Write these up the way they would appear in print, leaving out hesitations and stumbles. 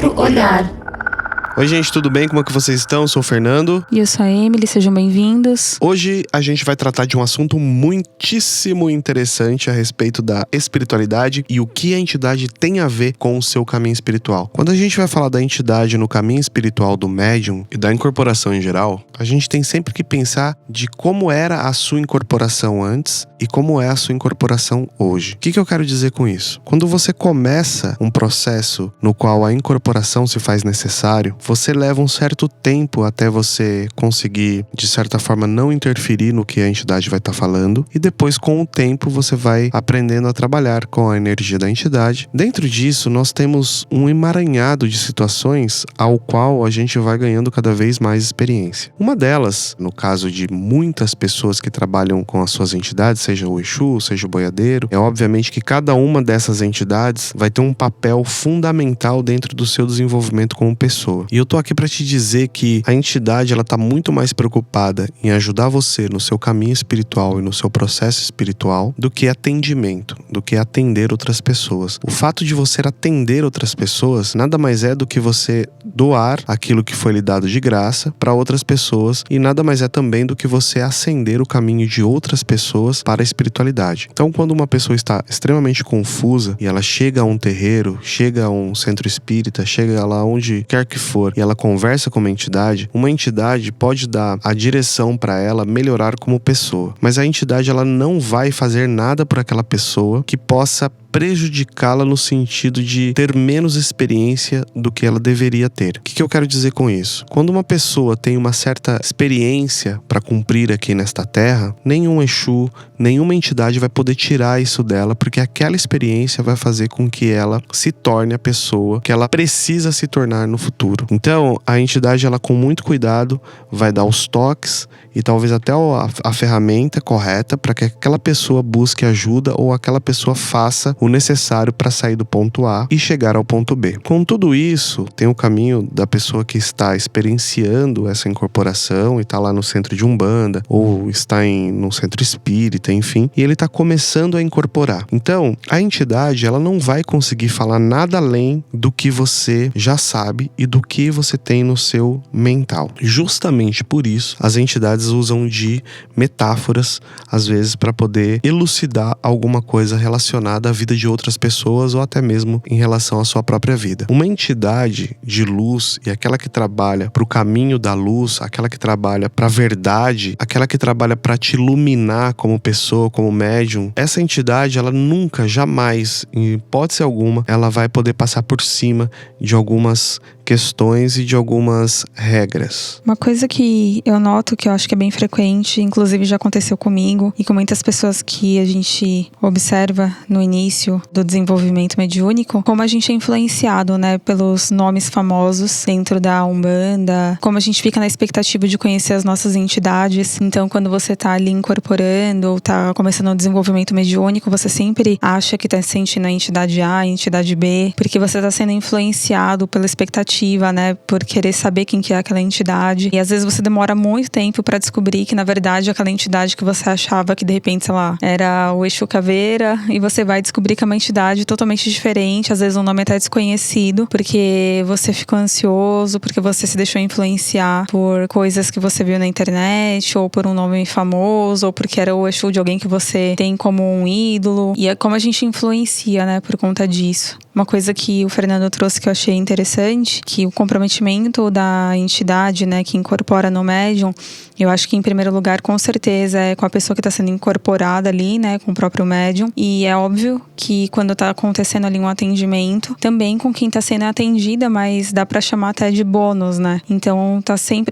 outro olhar. Oi gente, tudo bem? Como é que vocês estão? Eu sou o Fernando. E eu sou a Emily, sejam bem-vindos. Hoje a gente vai tratar de um assunto muitíssimo interessante a respeito da espiritualidade e o que a entidade tem a ver com o seu caminho espiritual. Quando a gente vai falar da entidade no caminho espiritual do médium e da incorporação em geral, a gente tem sempre que pensar de como era a sua incorporação antes e como é a sua incorporação hoje. O que eu quero dizer com isso? Quando você começa um processo no qual a incorporação se faz necessário, você leva um certo tempo até você conseguir, de certa forma, não interferir no que a entidade vai estar falando, e depois, com o tempo, você vai aprendendo a trabalhar com a energia da entidade. Dentro disso, nós temos um emaranhado de situações ao qual a gente vai ganhando cada vez mais experiência. Uma delas, no caso de muitas pessoas que trabalham com as suas entidades, seja o Exu, seja o boiadeiro, é obviamente que cada uma dessas entidades vai ter um papel fundamental dentro do seu desenvolvimento como pessoa. E eu tô aqui para te dizer que a entidade, ela tá muito mais preocupada em ajudar você no seu caminho espiritual e no seu processo espiritual do que atendimento, do que atender outras pessoas. O fato de você atender outras pessoas nada mais é do que você doar aquilo que foi lhe dado de graça para outras pessoas, e nada mais é também do que você acender o caminho de outras pessoas para a espiritualidade. Então, quando uma pessoa está extremamente confusa e ela chega a um terreiro, chega a um centro espírita, chega lá onde quer que for, e ela conversa com uma entidade pode dar a direção para ela melhorar como pessoa. Mas a entidade, ela não vai fazer nada por aquela pessoa que possa prejudicá-la no sentido de ter menos experiência do que ela deveria ter. O que eu quero dizer com isso? Quando uma pessoa tem uma certa experiência para cumprir aqui nesta terra, nenhum Exu, nenhuma entidade vai poder tirar isso dela, porque aquela experiência vai fazer com que ela se torne a pessoa que ela precisa se tornar no futuro. Então, a entidade, ela com muito cuidado vai dar os toques e talvez até a ferramenta correta para que aquela pessoa busque ajuda ou aquela pessoa faça o necessário para sair do ponto A e chegar ao ponto B. Com tudo isso, tem o caminho da pessoa que está experienciando essa incorporação e está lá no centro de Umbanda ou está num centro espírita, enfim, e ele está começando a incorporar. Então, a entidade, ela não vai conseguir falar nada além do que você já sabe e do que você tem no seu mental. Justamente por isso, as entidades usam de metáforas, às vezes, para poder elucidar alguma coisa relacionada à vida de outras pessoas ou até mesmo em relação à sua própria vida. Uma entidade de luz e aquela que trabalha para o caminho da luz, aquela que trabalha para a verdade, aquela que trabalha para te iluminar como pessoa, como médium, essa entidade, ela nunca, jamais, em hipótese alguma, ela vai poder passar por cima de algumas questões e de algumas regras. Uma coisa que eu noto, que eu acho que é bem frequente, inclusive já aconteceu comigo e com muitas pessoas que a gente observa no início do desenvolvimento mediúnico, como a gente é influenciado, né, pelos nomes famosos dentro da Umbanda, como a gente fica na expectativa de conhecer as nossas entidades. Então, quando você tá ali incorporando ou tá começando o desenvolvimento mediúnico, você sempre acha que tá sentindo a entidade A, a entidade B, porque você tá sendo influenciado pela expectativa, né, por querer saber quem que é aquela entidade. E às vezes você demora muito tempo pra descobrir que, na verdade, aquela entidade que você achava que, de repente, sei lá, era o Exu Caveira, e você vai descobrir que é uma entidade totalmente diferente, às vezes um nome até desconhecido, porque você ficou ansioso, porque você se deixou influenciar por coisas que você viu na internet, ou por um nome famoso, ou porque era o Exu de alguém que você tem como um ídolo. E é como a gente influencia, né, por conta disso. Uma coisa que o Fernando trouxe que eu achei interessante, que o comprometimento da entidade, né, que incorpora no médium, eu acho que em primeiro lugar, com certeza, é com a pessoa que está sendo incorporada ali, né, com o próprio médium. E é óbvio que quando está acontecendo ali um atendimento, também com quem está sendo atendida, mas dá para chamar até de bônus, né? Então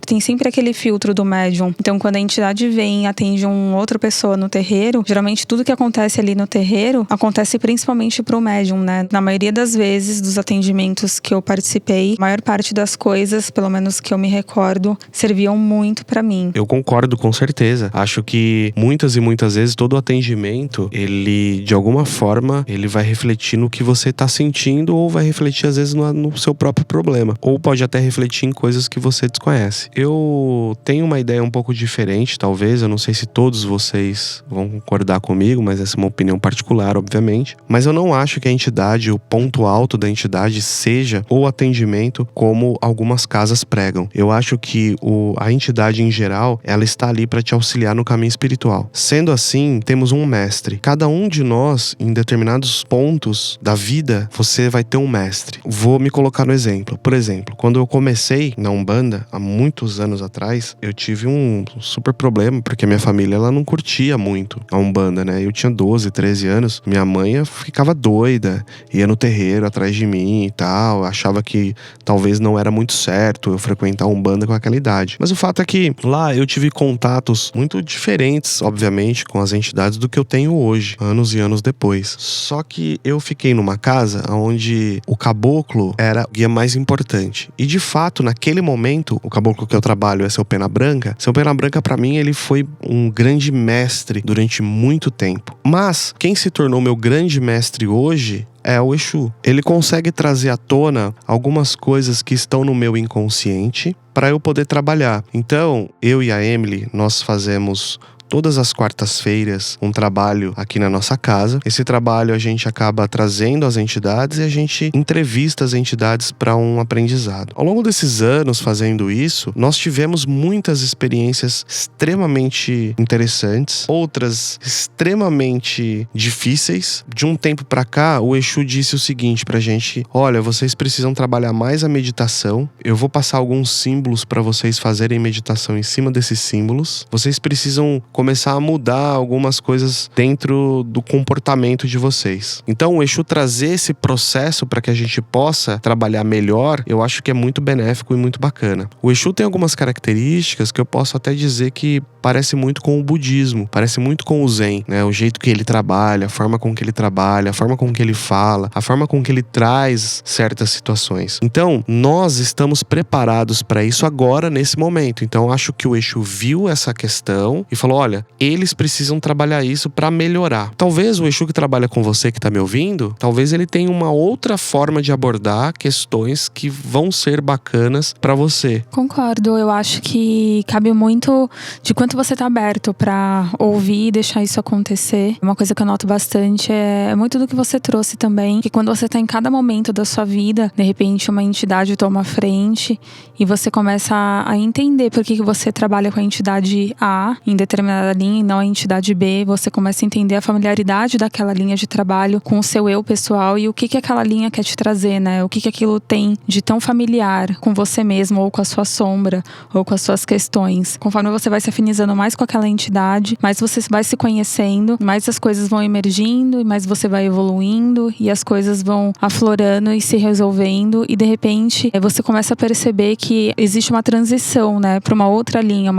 tem sempre aquele filtro do médium. Então, quando a entidade vem e atende uma outra pessoa no terreiro, geralmente tudo que acontece ali no terreiro acontece principalmente pro médium, né? Na maioria das vezes, dos atendimentos que eu participei, a maior parte das coisas, pelo menos que eu me recordo, serviam muito pra mim. Eu concordo, com certeza. Acho que muitas e muitas vezes todo atendimento, ele, de alguma forma, ele vai refletir no que você tá sentindo, ou vai refletir, às vezes, no seu próprio problema. Ou pode até refletir em coisas que você desconhece. Eu tenho uma ideia um pouco diferente, talvez. Eu não sei se todos vocês vão concordar comigo, mas essa é uma opinião particular, obviamente. Mas eu não acho que a entidade, o ponto ponto alto da entidade seja o atendimento, como algumas casas pregam. Eu acho que a entidade em geral, ela está ali para te auxiliar no caminho espiritual. Sendo assim, temos um mestre. Cada um de nós, em determinados pontos da vida, você vai ter um mestre. Vou me colocar no exemplo. Por exemplo, quando eu comecei na Umbanda, há muitos anos atrás, eu tive um super problema, porque a minha família, ela não curtia muito a Umbanda, né? Eu tinha 12, 13 anos, minha mãe ficava doida, ia no terreiro atrás de mim e tal, achava que talvez não era muito certo eu frequentar a Umbanda com aquela idade. Mas o fato é que lá eu tive contatos muito diferentes, obviamente, com as entidades do que eu tenho hoje, anos e anos depois. Só que eu fiquei numa casa onde o caboclo era o guia mais importante. E de fato, naquele momento, o caboclo que eu trabalho é Seu Pena Branca. Seu Pena Branca, pra mim, ele foi um grande mestre durante muito tempo. Mas quem se tornou meu grande mestre hoje é o Exu. Ele consegue trazer à tona algumas coisas que estão no meu inconsciente para eu poder trabalhar. Então, eu e a Emily, nós fazemos todas as quartas-feiras um trabalho aqui na nossa casa. Esse trabalho a gente acaba trazendo as entidades e a gente entrevista as entidades para um aprendizado. Ao longo desses anos fazendo isso, nós tivemos muitas experiências extremamente interessantes, outras extremamente difíceis. De um tempo para cá, o Exu disse o seguinte pra gente: olha, vocês precisam trabalhar mais a meditação. Eu vou passar alguns símbolos para vocês fazerem meditação em cima desses símbolos. Vocês precisam começar a mudar algumas coisas dentro do comportamento de vocês. Então, o Exu trazer esse processo para que a gente possa trabalhar melhor, eu acho que é muito benéfico e muito bacana. O Exu tem algumas características que eu posso até dizer que parece muito com o budismo, parece muito com o Zen, né? O jeito que ele trabalha, a forma com que ele trabalha, a forma com que ele fala, a forma com que ele traz certas situações. Então, nós estamos preparados para isso agora, nesse momento. Então, eu acho que o Exu viu essa questão e falou: olha, eles precisam trabalhar isso para melhorar. Talvez o Exu que trabalha com você, que tá me ouvindo, talvez ele tenha uma outra forma de abordar questões que vão ser bacanas para você. Concordo, eu acho que cabe muito de quanto você tá aberto para ouvir e deixar isso acontecer. Uma coisa que eu noto bastante é muito do que você trouxe também, que quando você tá em cada momento da sua vida, de repente uma entidade toma a frente e você começa a entender por que você trabalha com a entidade A em determinada linha e não a entidade B. Você começa a entender a familiaridade daquela linha de trabalho com o seu eu pessoal e o que aquela linha quer te trazer, né? O que aquilo tem de tão familiar com você mesmo, ou com a sua sombra, ou com as suas questões. Conforme você vai se afinizando mais com aquela entidade, mais você vai se conhecendo, mais as coisas vão emergindo, e mais você vai evoluindo, e as coisas vão aflorando e se resolvendo, e de repente você começa a perceber que existe uma transição, né, para uma outra linha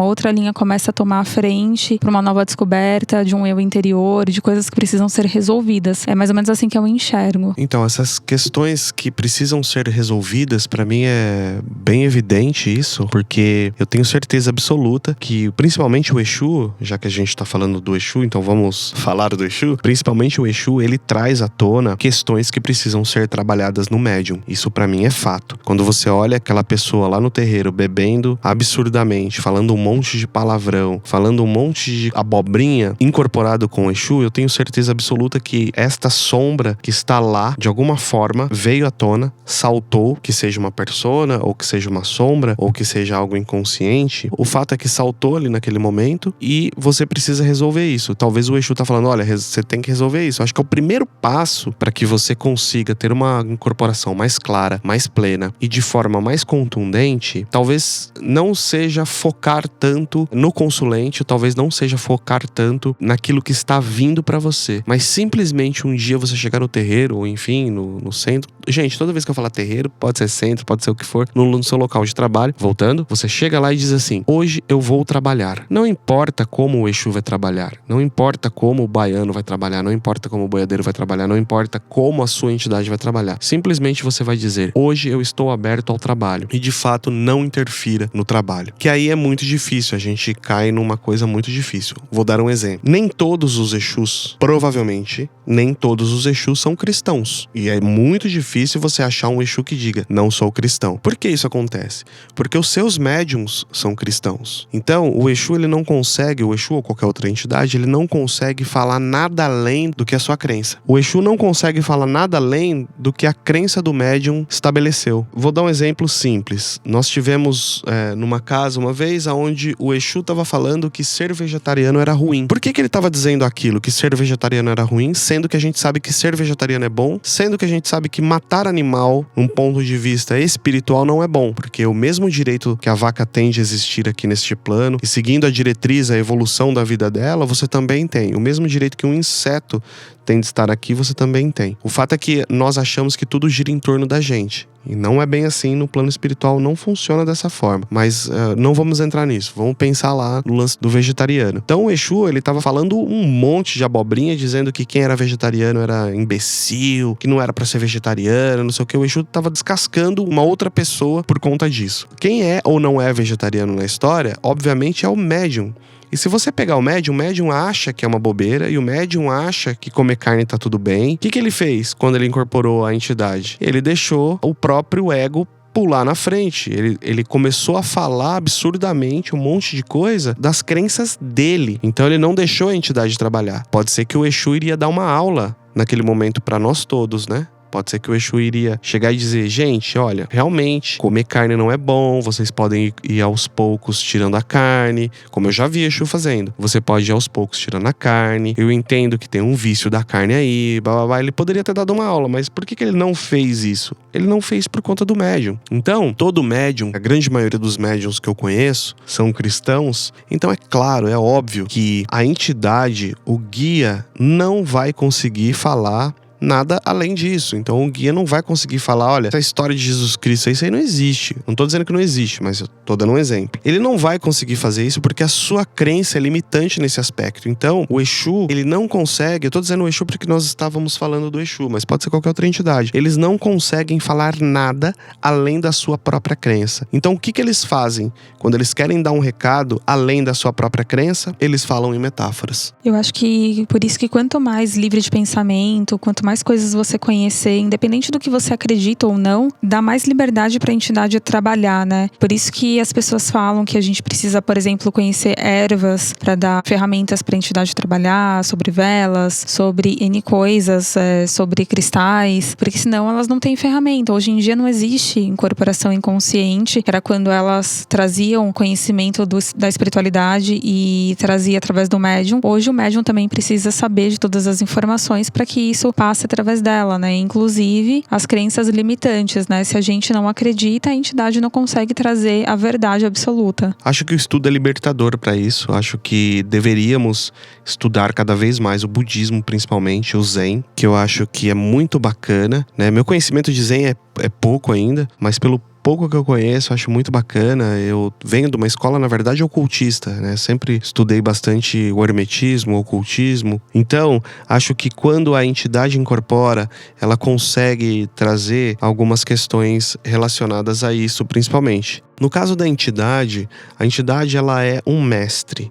começa a tomar a frente para uma nova descoberta de um eu interior, de coisas que precisam ser resolvidas. É mais ou menos assim que eu enxergo. Então, essas questões que precisam ser resolvidas, pra mim é bem evidente isso, porque eu tenho certeza absoluta que, principalmente o Exu, já que a gente tá falando do Exu, então vamos falar do Exu, principalmente o Exu, ele traz à tona questões que precisam ser trabalhadas no médium. Isso pra mim é fato. Quando você olha aquela pessoa lá no terreiro bebendo absurdamente, falando um monte de palavrão, falando um monte de abobrinha incorporado com o Exu, eu tenho certeza absoluta que esta sombra que está lá, de alguma forma, veio à tona, saltou, que seja uma persona, ou que seja uma sombra, ou que seja algo inconsciente. O fato é que saltou ali naquele momento e você precisa resolver isso. Talvez o Exu tá falando: olha, você tem que resolver isso. Eu acho que é o primeiro passo para que você consiga ter uma incorporação mais clara, mais plena e de forma mais contundente. Talvez não seja focar tanto no consulente, talvez não seja focar tanto naquilo que está vindo pra você, mas simplesmente um dia você chegar no terreiro, ou enfim, no centro. Gente, toda vez que eu falar terreiro, pode ser centro, pode ser o que for, no seu local de trabalho, voltando, você chega lá e diz assim: hoje eu vou trabalhar. Não importa como o Exu vai trabalhar, não importa como o baiano vai trabalhar, não importa como o boiadeiro vai trabalhar, não importa como a sua entidade vai trabalhar. Simplesmente você vai dizer: hoje eu estou aberto ao trabalho. E de fato não interfira no trabalho. Que aí é muito difícil, a gente cai numa coisa muito difícil. Vou dar um exemplo. Nem todos os Exus, provavelmente, nem todos os Exus são cristãos. E é muito difícil você achar um Exu que diga, não sou cristão. Por que isso acontece? Porque os seus médiums são cristãos. Então, o Exu, ele não consegue, o Exu ou qualquer outra entidade, ele não consegue falar nada além do que a sua crença. O Exu não consegue falar nada além do que a crença do médium estabeleceu. Vou dar um exemplo simples. Nós tivemos numa casa uma vez onde o Exu estava falando que ser vegetariano era ruim. Por que ele estava dizendo aquilo, que ser vegetariano era ruim, sendo que a gente sabe que ser vegetariano é bom, sendo que a gente sabe que matar animal, num ponto de vista espiritual, não é bom, porque o mesmo direito que a vaca tem de existir aqui neste plano, e seguindo a diretriz, a evolução da vida dela, você também tem. O mesmo direito que um inseto tem de estar aqui, você também tem. O fato é que nós achamos que tudo gira em torno da gente. E não é bem assim, no plano espiritual não funciona dessa forma. Mas não vamos entrar nisso, vamos pensar lá no lance do vegetariano. Então o Exu, ele tava falando um monte de abobrinha, dizendo que quem era vegetariano era imbecil, que não era pra ser vegetariano, não sei o que. O Exu tava descascando uma outra pessoa por conta disso. Quem é ou não é vegetariano na história, obviamente é o médium. E se você pegar o médium acha que é uma bobeira e o médium acha que comer carne tá tudo bem. O que ele fez quando ele incorporou a entidade? Ele deixou o próprio ego pular na frente. Ele começou a falar absurdamente um monte de coisa das crenças dele. Então ele não deixou a entidade trabalhar. Pode ser que o Exu iria dar uma aula naquele momento para nós todos, né? Pode ser que o Exu iria chegar e dizer, gente, olha, realmente, comer carne não é bom, vocês podem ir aos poucos tirando a carne, como eu já vi Exu fazendo. Você pode ir aos poucos tirando a carne, eu entendo que tem um vício da carne aí, blá, blá, blá. Ele poderia ter dado uma aula, mas por que ele não fez isso? Ele não fez por conta do médium. Então, todo médium, a grande maioria dos médiums que eu conheço, são cristãos. Então é claro, é óbvio que a entidade, o guia, não vai conseguir falar nada além disso. Então o guia não vai conseguir falar, olha, essa história de Jesus Cristo, isso aí não existe. Não tô dizendo que não existe, mas eu tô dando um exemplo. Ele não vai conseguir fazer isso porque a sua crença é limitante nesse aspecto. Então, o Exu, ele não consegue, eu tô dizendo o Exu porque nós estávamos falando do Exu, mas pode ser qualquer outra entidade. Eles não conseguem falar nada além da sua própria crença. Então, o que eles fazem? Quando eles querem dar um recado além da sua própria crença, eles falam em metáforas. Eu acho que por isso que quanto mais livre de pensamento, quanto mais coisas você conhecer, independente do que você acredita ou não, dá mais liberdade para a entidade trabalhar, né? Por isso que as pessoas falam que a gente precisa, por exemplo, conhecer ervas para dar ferramentas para a entidade trabalhar, sobre velas, sobre N coisas, sobre cristais, porque senão elas não têm ferramenta. Hoje em dia não existe incorporação inconsciente, que era quando elas traziam conhecimento da espiritualidade e trazia através do médium. Hoje o médium também precisa saber de todas as informações para que isso passe através dela, né? Inclusive as crenças limitantes, né? Se a gente não acredita, a entidade não consegue trazer a verdade absoluta. Acho que o estudo é libertador para isso. Acho que deveríamos estudar cada vez mais o budismo, principalmente o Zen, que eu acho que é muito bacana, né? Meu conhecimento de Zen é pouco ainda, mas pelo pouco que eu conheço, acho muito bacana. Eu venho de uma escola, na verdade, ocultista, né? Sempre estudei bastante o hermetismo, o ocultismo. Então, acho que quando a entidade incorpora, ela consegue trazer algumas questões relacionadas a isso, principalmente. No caso da entidade, a entidade ela é um mestre,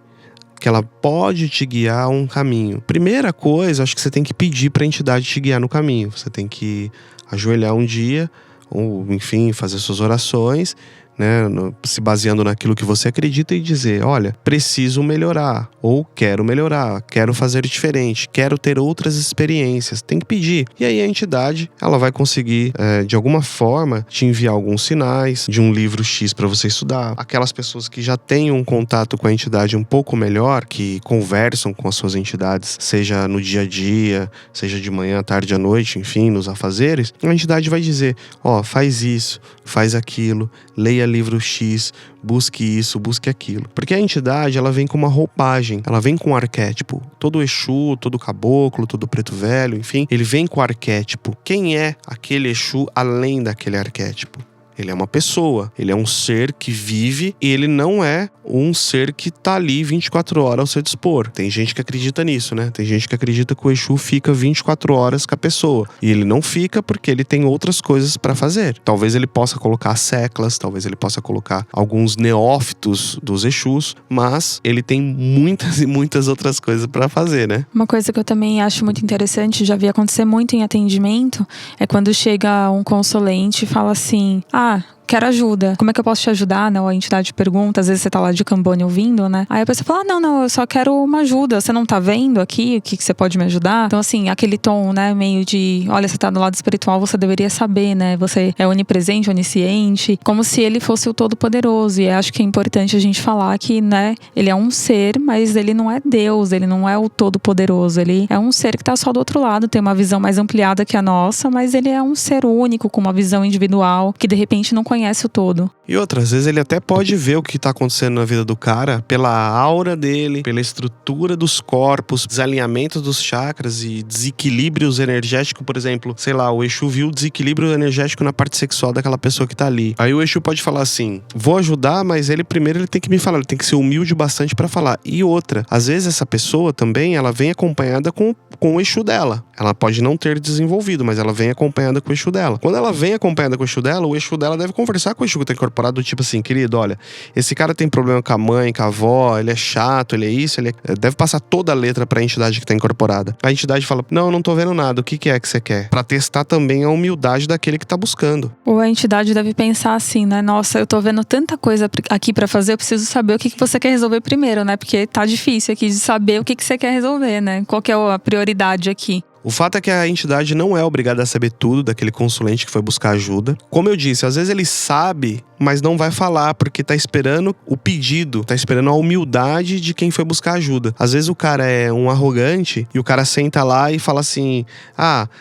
que ela pode te guiar a um caminho. Primeira coisa, acho que você tem que pedir para a entidade te guiar no caminho. Você tem que ajoelhar um dia, ou enfim, fazer suas orações, né, se baseando naquilo que você acredita e dizer, olha, preciso melhorar, ou quero melhorar, quero fazer diferente, quero ter outras experiências, tem que pedir. E aí a entidade, ela vai conseguir, de alguma forma, te enviar alguns sinais de um livro X para você estudar. Aquelas pessoas que já têm um contato com a entidade um pouco melhor, que conversam com as suas entidades, seja no dia a dia, seja de manhã, tarde, à noite, enfim, nos afazeres, a entidade vai dizer, ó, faz isso, faz aquilo, leia livro X, busque isso, busque aquilo. Porque a entidade, ela vem com uma roupagem, ela vem com um arquétipo. Todo Exu, todo caboclo, todo preto velho, enfim, ele vem com o arquétipo. Quem é aquele Exu além daquele arquétipo? Ele é uma pessoa. Ele é um ser que vive e ele não é um ser que tá ali 24 horas ao seu dispor. Tem gente que acredita nisso, né? Tem gente que acredita que o Exu fica 24 horas com a pessoa. E ele não fica porque ele tem outras coisas pra fazer. Talvez ele possa colocar seclas, talvez ele possa colocar alguns neófitos dos Exus, mas ele tem muitas e muitas outras coisas pra fazer, né? Uma coisa que eu também acho muito interessante, já vi acontecer muito em atendimento, é quando chega um consulente e fala assim: quero ajuda. Como é que eu posso te ajudar, né? Ou a entidade pergunta, às vezes você tá lá de Cambone ouvindo, né? Aí a pessoa fala, não, eu só quero uma ajuda. Você não tá vendo aqui o que você pode me ajudar? Então, assim, aquele tom, né? Meio de, olha, você tá do lado espiritual, você deveria saber, né? Você é onipresente, onisciente. Como se ele fosse o todo-poderoso. E acho que é importante a gente falar que, né? Ele é um ser, mas ele não é Deus. Ele não é o todo-poderoso. Ele é um ser que tá só do outro lado. Tem uma visão mais ampliada que a nossa, mas ele é um ser único, com uma visão individual, que de repente não conhece o todo. E outras vezes ele até pode ver o que tá acontecendo na vida do cara pela aura dele, pela estrutura dos corpos, desalinhamento dos chakras e desequilíbrios energéticos, por exemplo. Sei lá, o Exu viu o desequilíbrio energético na parte sexual daquela pessoa que tá ali. Aí o Exu pode falar assim, vou ajudar, mas ele primeiro tem que me falar, ele tem que ser humilde bastante pra falar. E outra, às vezes essa pessoa também, ela vem acompanhada com o Exu dela. Ela pode não ter desenvolvido, mas ela vem acompanhada com o Exu dela. Quando ela vem acompanhada com o Exu dela deve conversar com o Exu que tá incorporado, do tipo assim, querido, olha, esse cara tem problema com a mãe, com a avó, ele é chato, ele é isso, deve passar toda a letra pra entidade que tá incorporada. A entidade fala, não tô vendo nada, o que é que você quer? Pra testar também a humildade daquele que tá buscando. Ou a entidade deve pensar assim, né? Nossa, eu tô vendo tanta coisa aqui pra fazer, eu preciso saber o que você quer resolver primeiro, né? Porque tá difícil aqui de saber o que você quer resolver, né? Qual que é a prioridade aqui? O fato é que a entidade não é obrigada a saber tudo daquele consulente que foi buscar ajuda. Como eu disse, às vezes ele sabe, mas não vai falar, porque tá esperando o pedido, tá esperando a humildade de quem foi buscar ajuda. Às vezes o cara é um arrogante e o cara senta lá e fala assim,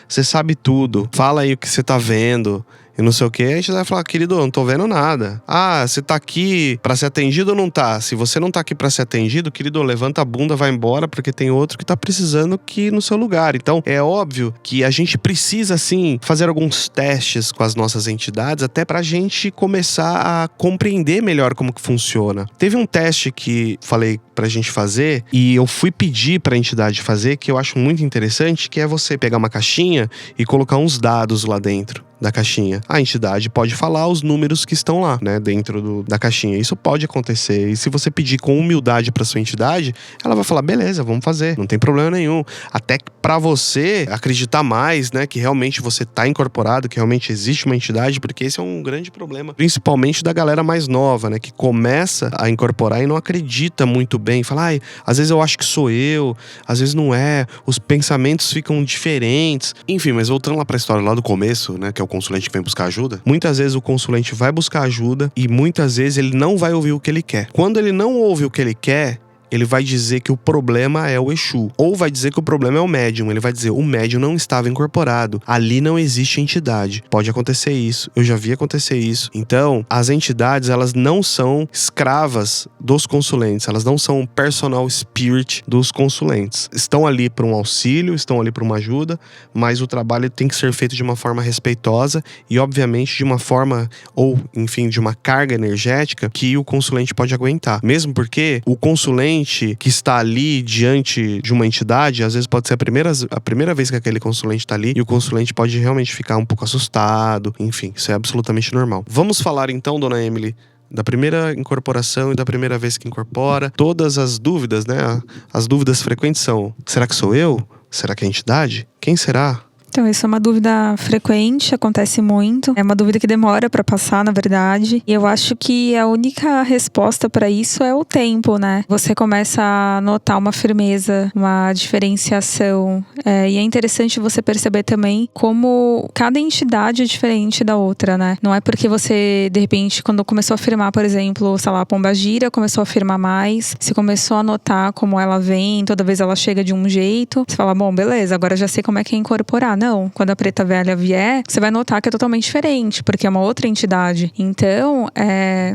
você sabe tudo, fala aí o que você tá vendo. E não sei o que, a gente vai falar, querido, eu não tô vendo nada. Você tá aqui pra ser atendido ou não tá? Se você não tá aqui pra ser atendido, querido, levanta a bunda, vai embora, porque tem outro que tá precisando aqui no seu lugar. Então, é óbvio que a gente precisa, sim, fazer alguns testes com as nossas entidades, até pra gente começar a compreender melhor como que funciona. Teve um teste que falei pra gente fazer, e eu fui pedir pra entidade fazer, que eu acho muito interessante, que é você pegar uma caixinha e colocar uns dados lá dentro da caixinha. A entidade pode falar os números que estão lá, né, dentro da caixinha. Isso pode acontecer. E se você pedir com humildade pra sua entidade, ela vai falar, beleza, vamos fazer, não tem problema nenhum. Até pra você acreditar mais, né, que realmente você tá incorporado, que realmente existe uma entidade, porque esse é um grande problema, principalmente da galera mais nova, né, que começa a incorporar e não acredita muito bem. Fala, às vezes eu acho que sou eu, às vezes não é, os pensamentos ficam diferentes. Enfim, mas voltando lá pra história lá do começo, né, que é o consulente que vem buscar ajuda, muitas vezes o consulente vai buscar ajuda e muitas vezes ele não vai ouvir o que ele quer. Quando ele não ouve o que ele quer, ele vai dizer que o problema é o Exu. Ou vai dizer que o problema é o médium. Ele vai dizer, o médium não estava incorporado. Ali não existe entidade. Pode acontecer isso. Eu já vi acontecer isso. Então, as entidades, elas não são escravas dos consulentes. Elas não são personal spirit dos consulentes. Estão ali para um auxílio, estão ali para uma ajuda, mas o trabalho tem que ser feito de uma forma respeitosa e, obviamente, de uma forma, ou, enfim, de uma carga energética que o consulente pode aguentar. Mesmo porque o consulente que está ali diante de uma entidade, às vezes pode ser a primeira vez que aquele consulente está ali, e o consulente pode realmente ficar um pouco assustado. Enfim, isso é absolutamente normal. Vamos falar então, dona Emily, da primeira incorporação e da primeira vez que incorpora. Todas as dúvidas, né? As dúvidas frequentes são, será que sou eu? Será que é a entidade? Quem será? Então, isso é uma dúvida frequente, acontece muito. É uma dúvida que demora para passar, na verdade. E eu acho que a única resposta para isso é o tempo, né? Você começa a notar uma firmeza, uma diferenciação. E é interessante você perceber também como cada entidade é diferente da outra, né? Não é porque você, de repente, quando começou a firmar, por exemplo, sei lá, a pombagira começou a firmar mais, você começou a notar como ela vem, toda vez ela chega de um jeito, você fala, bom, beleza, agora já sei como é que é incorporar. Não, quando a preta velha vier, você vai notar que é totalmente diferente, porque é uma outra entidade. Então,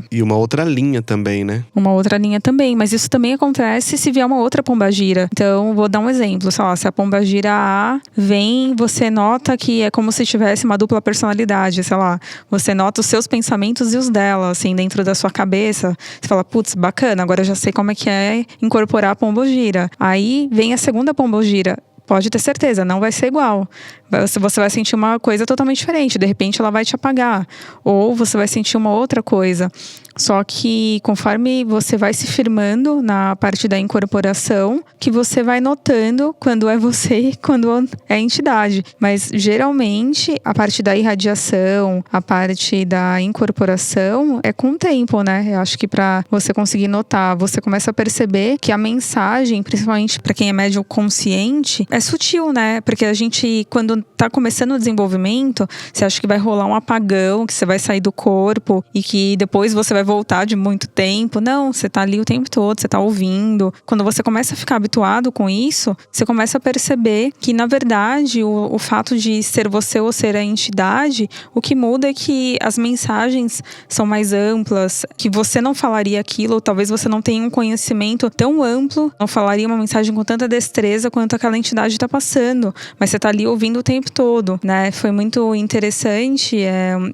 E uma outra linha também, né? Uma outra linha também, mas isso também acontece se vier uma outra pombagira. Então, vou dar um exemplo, sei lá, se a pombagira A vem, você nota que é como se tivesse uma dupla personalidade, sei lá. Você nota os seus pensamentos e os dela, assim, dentro da sua cabeça. Você fala, putz, bacana, agora eu já sei como é que é incorporar a pombogira. Aí vem a segunda pombogira. Pode ter certeza, não vai ser igual. Você vai sentir uma coisa totalmente diferente. De repente ela vai te apagar. Ou você vai sentir uma outra coisa. Só que conforme você vai se firmando na parte da incorporação, que você vai notando quando é você e quando é a entidade. Mas geralmente a parte da irradiação, a parte da incorporação é com o tempo, né? Eu acho que para você conseguir notar, você começa a perceber que a mensagem, principalmente para quem é médium consciente, é sutil, né? Porque a gente, quando tá começando o desenvolvimento, você acha que vai rolar um apagão, que você vai sair do corpo e que depois você vai voltar de muito tempo. Não, você tá ali o tempo todo, você tá ouvindo. Quando você começa a ficar habituado com isso, você começa a perceber que, na verdade, o fato de ser você ou ser a entidade, o que muda é que as mensagens são mais amplas, que você não falaria aquilo, ou talvez você não tenha um conhecimento tão amplo, não falaria uma mensagem com tanta destreza quanto aquela entidade está passando, mas você tá ali ouvindo o tempo todo, né? Foi muito interessante,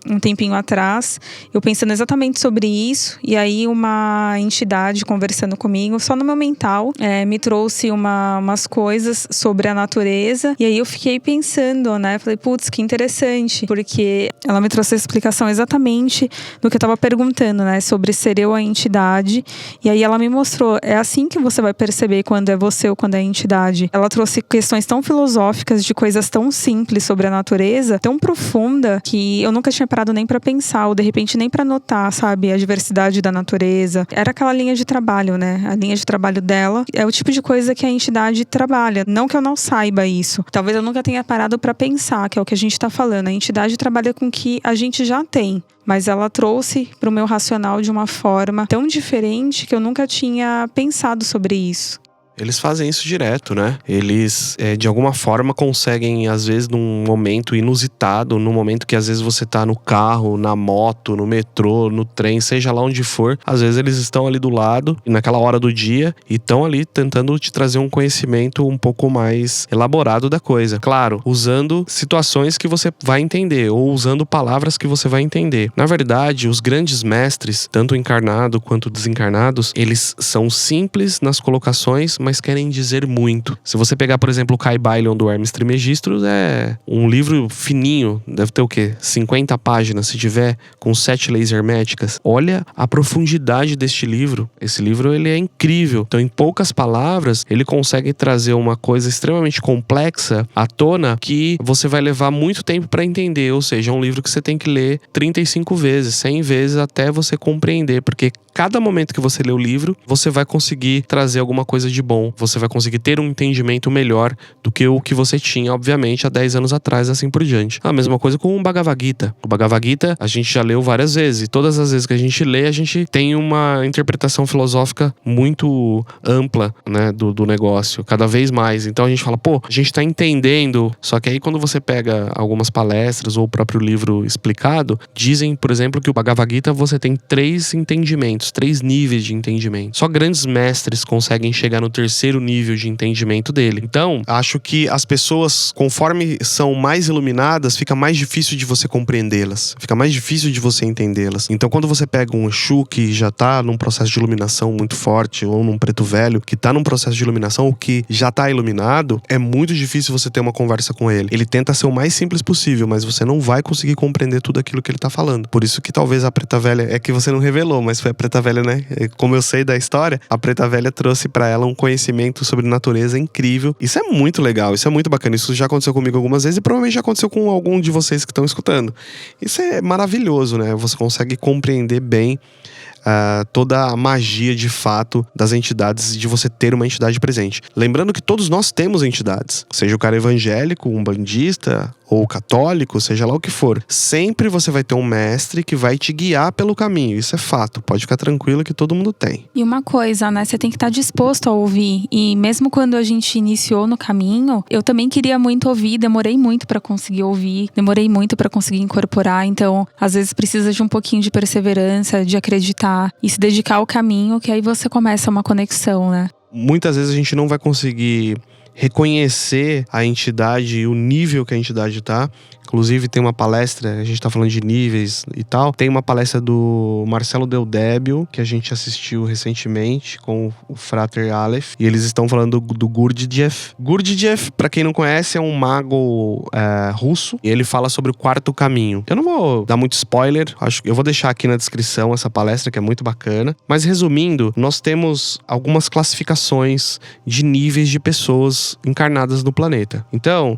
um tempinho atrás, eu pensando exatamente sobre isso, e aí uma entidade conversando comigo, só no meu mental, me trouxe umas coisas sobre a natureza, e aí eu fiquei pensando, né? Falei, putz, que interessante, porque ela me trouxe a explicação exatamente do que eu tava perguntando, né? Sobre ser eu a entidade, e aí ela me mostrou, é assim que você vai perceber quando é você ou quando é a entidade. Ela trouxe questões tão filosóficas de coisas tão simples sobre a natureza, tão profunda, que eu nunca tinha parado nem pra pensar, ou de repente nem pra notar, sabe? A diversidade da natureza. Era aquela linha de trabalho, né? A linha de trabalho dela é o tipo de coisa que a entidade trabalha. Não que eu não saiba isso. Talvez eu nunca tenha parado pra pensar, que é o que a gente tá falando. A entidade trabalha com o que a gente já tem. Mas ela trouxe pro meu racional de uma forma tão diferente que eu nunca tinha pensado sobre isso. Eles fazem isso direto, né? Eles, de alguma forma, conseguem, às vezes, num momento inusitado, num momento que às vezes você tá no carro, na moto, no metrô, no trem, seja lá onde for, às vezes eles estão ali do lado, naquela hora do dia, e estão ali tentando te trazer um conhecimento um pouco mais elaborado da coisa. Claro, usando situações que você vai entender, ou usando palavras que você vai entender. Na verdade, os grandes mestres, tanto encarnados quanto desencarnados, eles são simples nas colocações, mas querem dizer muito. Se você pegar, por exemplo, o Kybalion do Hermes Trismegisto, é um livro fininho, deve ter o quê? 50 páginas, se tiver, com 7 leis herméticas. Olha a profundidade deste livro. Esse livro, ele é incrível. Então, em poucas palavras, ele consegue trazer uma coisa extremamente complexa à tona que você vai levar muito tempo para entender. Ou seja, é um livro que você tem que ler 35 vezes, 100 vezes até você compreender, porque cada momento que você lê o livro, você vai conseguir trazer alguma coisa de bom. Você vai conseguir ter um entendimento melhor do que o que você tinha, obviamente, há 10 anos atrás, assim por diante. A mesma coisa com o Bhagavad Gita. O Bhagavad Gita, a gente já leu várias vezes. E todas as vezes que a gente lê, a gente tem uma interpretação filosófica muito ampla, né, do negócio. Cada vez mais. Então a gente fala, pô, a gente tá entendendo. Só que aí quando você pega algumas palestras ou o próprio livro explicado, dizem, por exemplo, que o Bhagavad Gita você tem 3 entendimentos, 3 níveis de entendimento. Só grandes mestres conseguem chegar no terceiro nível de entendimento dele. Então, acho que as pessoas, conforme são mais iluminadas, fica mais difícil de você compreendê-las. Fica mais difícil de você entendê-las. Então, quando você pega um Exu que já tá num processo de iluminação muito forte, ou num preto velho que tá num processo de iluminação, ou que já tá iluminado, é muito difícil você ter uma conversa com ele. Ele tenta ser o mais simples possível, mas você não vai conseguir compreender tudo aquilo que ele tá falando. Por isso que talvez a preta velha, é que você não revelou, mas foi a preta velha, né? Como eu sei da história, a preta velha trouxe pra ela um conhecimento sobre natureza incrível. Isso é muito legal, isso é muito bacana. Isso já aconteceu comigo algumas vezes e provavelmente já aconteceu com algum de vocês que estão escutando. Isso é maravilhoso, né? Você consegue compreender bem toda a magia de fato das entidades, de você ter uma entidade presente. Lembrando que todos nós temos entidades, seja o cara evangélico, umbandista ou católico, seja lá o que for. Sempre você vai ter um mestre que vai te guiar pelo caminho, isso é fato, pode ficar tranquilo que todo mundo tem. E uma coisa, né, você tem que estar disposto a ouvir, e mesmo quando a gente iniciou no caminho, eu também queria muito ouvir, demorei muito pra conseguir ouvir, demorei muito pra conseguir incorporar, então às vezes precisa de um pouquinho de perseverança, de acreditar e se dedicar ao caminho, que aí você começa uma conexão, né? Muitas vezes a gente não vai conseguir reconhecer a entidade e o nível que a entidade tá. Inclusive tem uma palestra, a gente tá falando de níveis e tal. Tem uma palestra do Marcelo Del Débio, que a gente assistiu recentemente com o Frater Aleph. E eles estão falando do Gurdjieff. Gurdjieff, pra quem não conhece, é um mago russo. E ele fala sobre o quarto caminho. Eu não vou dar muito spoiler, eu vou deixar aqui na descrição essa palestra, que é muito bacana. Mas resumindo, nós temos algumas classificações de níveis de pessoas encarnadas no planeta. Então,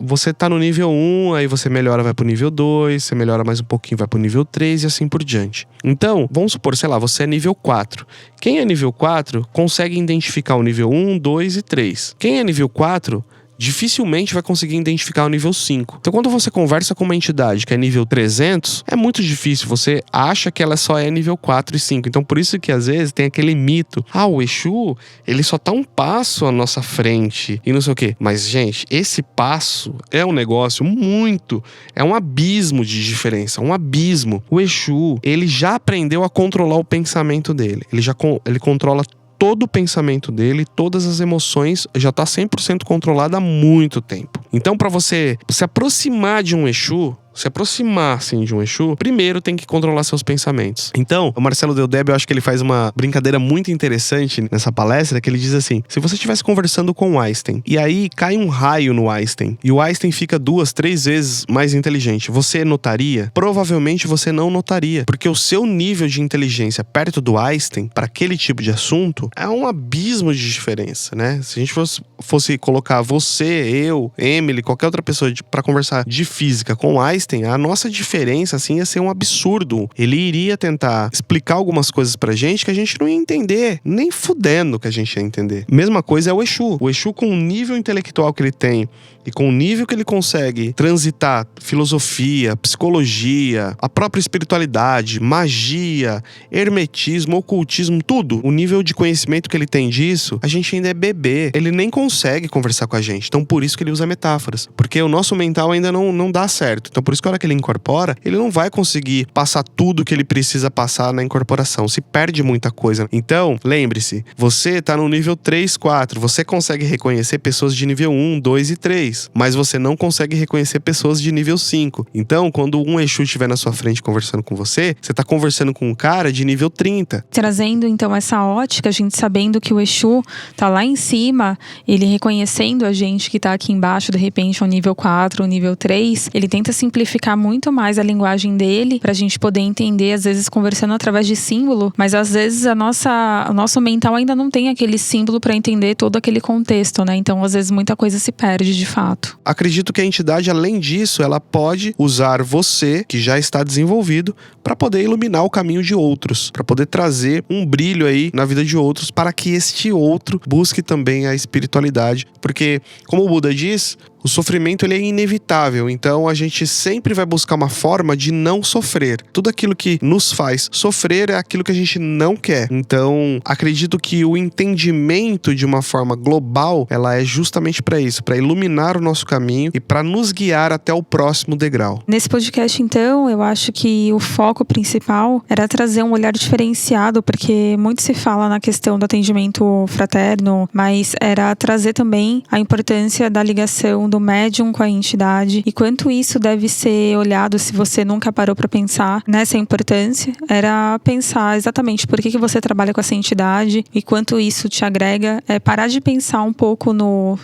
você tá no nível 1, aí você melhora, vai pro nível 2, você melhora mais um pouquinho, vai pro nível 3 e assim por diante. Então, vamos supor, sei lá, você é nível 4. Quem é nível 4 consegue identificar o nível 1, 2 e 3. Quem é nível 4 dificilmente vai conseguir identificar o nível 5. Então, quando você conversa com uma entidade que é nível 300, é muito difícil. Você acha que ela só é nível 4 e 5. Então, por isso que às vezes tem aquele mito. O Exu, ele só tá um passo à nossa frente e não sei o quê. Mas, gente, esse passo é um negócio é um abismo de diferença, um abismo. O Exu, ele já aprendeu a controlar o pensamento dele. Ele controla todo o pensamento dele, todas as emoções, já está 100% controlado há muito tempo. Então, para você se aproximar de um Exu, primeiro tem que controlar seus pensamentos. Então, o Marcelo Del Débio, eu acho que ele faz uma brincadeira muito interessante nessa palestra, que ele diz assim: se você estivesse conversando com o Einstein, e aí cai um raio no Einstein, e o Einstein fica 2, 3 vezes mais inteligente, você notaria? Provavelmente você não notaria, porque o seu nível de inteligência perto do Einstein, para aquele tipo de assunto, é um abismo de diferença, né? Se a gente fosse colocar você, eu, Emily, qualquer outra pessoa para conversar de física com o Einstein, a nossa diferença, assim, ia ser um absurdo. Ele iria tentar explicar algumas coisas pra gente que a gente não ia entender, nem fudendo que a gente ia entender. Mesma coisa é o Exu. O Exu, com o nível intelectual que ele tem e com o nível que ele consegue transitar filosofia, psicologia, a própria espiritualidade, magia, hermetismo, ocultismo, tudo, o nível de conhecimento que ele tem disso, a gente ainda é bebê. Ele nem consegue conversar com a gente. Então, por isso que ele usa metáforas. Porque o nosso mental ainda não dá certo. Então, por isso que a hora que ele incorpora, ele não vai conseguir passar tudo que ele precisa passar na incorporação. Se perde muita coisa. Então, lembre-se, você tá no nível 3, 4. Você consegue reconhecer pessoas de nível 1, 2 e 3. Mas você não consegue reconhecer pessoas de nível 5. Então, quando um Exu estiver na sua frente conversando com você tá conversando com um cara de nível 30. Trazendo, então, essa ótica, a gente sabendo que o Exu tá lá em cima, ele reconhecendo a gente que tá aqui embaixo, de repente, um nível 4, um nível 3, ele tenta simplificar muito mais a linguagem dele, pra gente poder entender, às vezes conversando através de símbolo, mas às vezes o nosso mental ainda não tem aquele símbolo pra entender todo aquele contexto, né? Então, às vezes, muita coisa se perde, de fato. Acredito que a entidade, além disso, ela pode usar você, que já está desenvolvido, para poder iluminar o caminho de outros, para poder trazer um brilho aí na vida de outros, para que este outro busque também a espiritualidade. Porque, como o Buda diz, o sofrimento ele é inevitável, então a gente sempre vai buscar uma forma de não sofrer. Tudo aquilo que nos faz sofrer é aquilo que a gente não quer. Então, acredito que o entendimento de uma forma global, ela é justamente para isso, para iluminar o nosso caminho e para nos guiar até o próximo degrau. Nesse podcast, então, eu acho que o foco principal era trazer um olhar diferenciado, porque muito se fala na questão do atendimento fraterno, mas era trazer também a importância da ligação do médium com a entidade e quanto isso deve ser olhado. Se você nunca parou para pensar nessa importância, era pensar exatamente por que você trabalha com essa entidade e quanto isso te agrega, parar de pensar um pouco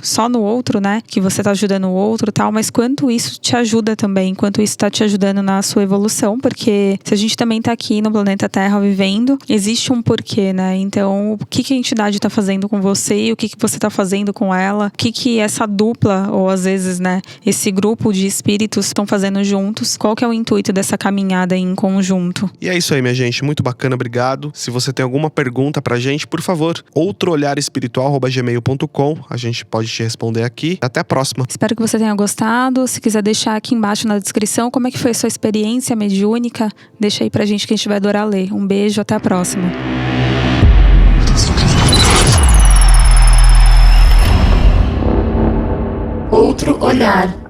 só no outro, né, que você tá ajudando o outro e tal, mas quanto isso te ajuda também, quanto isso tá te ajudando na sua evolução, porque se a gente também tá aqui no planeta Terra vivendo, existe um porquê, né? Então, o que a entidade tá fazendo com você, o que você tá fazendo com ela, o que essa dupla, ou às vezes, né, esse grupo de espíritos estão fazendo juntos. Qual que é o intuito dessa caminhada em conjunto? E é isso aí, minha gente. Muito bacana, obrigado. Se você tem alguma pergunta pra gente, por favor, outroolharespiritual@gmail.com. A gente pode te responder aqui. Até a próxima. Espero que você tenha gostado. Se quiser deixar aqui embaixo na descrição como é que foi a sua experiência mediúnica, deixa aí pra gente que a gente vai adorar ler. Um beijo, até a próxima. Outro olhar.